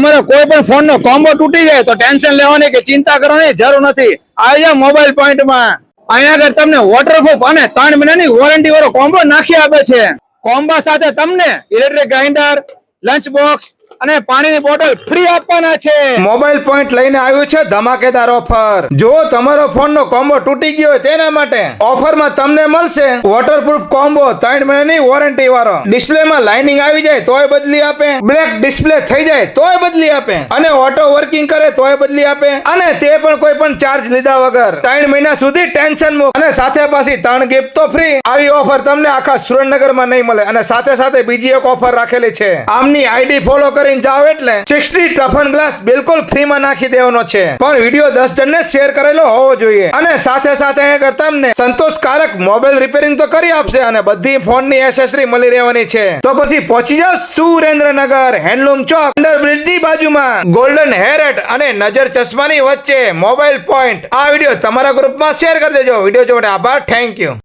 તમારે કોઈ પણ ફોન નો કોમ્બો તૂટી જાય તો ટેન્શન લેવાની કે ચિંતા કરવાની જરૂર નથી. અહીંયા મોબાઈલ પોઈન્ટ માં અહીંયા આગળ તમને વોટરપ્રૂફ અને 3 મહિનાની વોરંટી વાળો કોમ્બો નાખી આપે છે. કોમ્બો સાથે તમને ઇલેક્ટ્રિક ગ્રાઇન્ડર, લંચ બોક્સ અને પાણીની બોટલ ફ્રી આપવાના છે. મોબાઈલ પોઈન્ટ લઈને આવ્યું છે ધમાકેદાર ઓફર. જો તમારો ફોન નો કોમ્બો તૂટી ગયો હોય તેના માટે ઓફરમાં તમને મળશે વોટરપ્રૂફ કોમ્બો 3 મહિનાની વોરંટી વાળો. ડિસ્પ્લે માં લાઇનિંગ આવી જાય તોય બદલી આપે, બ્લેક ડિસ્પ્લે થઈ જાય તોય બદલી આપે, અને ઓટો વર્કિંગ કરે તોય બદલી આપે, અને તે પણ કોઈ પણ ચાર્જ લીધા વગર 3 મહિના સુધી ટેન્શન મુક્ત, અને સાથે પાછી 3 ગિફ્ટ તો ફ્રી. આવી ઓફર તમને આખા સુરેન્દ્રનગરમાં નહીં મળે. અને સાથે સાથે બીજી એક ઓફર રાખેલી છે. આમની આઈડી ફોલો કરી જાવ એટલે 60 ટફન ગ્લાસ બિલકુલ ફ્રી માં નાખી દેવાનો છે. પણ વિડિયો 10 જણને શેર કરેલો હોવો જોઈએ. અને સાથે સાથે અહીંયા તમને સંતોષકારક મોબાઈલ રિપેરિંગ તો કરી આપશે અને બધી ફોન ની એસેસરી મળી રહેવાની છે. તો પછી પહોંચી જાવ સુરેન્દ્રનગર હેન્ડલૂમ ચોક અંડરબ્રિજ ની બાજુમાં ગોલ્ડન હેરટ અને નજર ચશ્માની વચ્ચે મોબાઈલ પોઈન્ટ. આ વિડિયો તમારા ગ્રુપમાં શેર કરી દેજો. વિડિયો જોવા માટે આભાર. Thank you.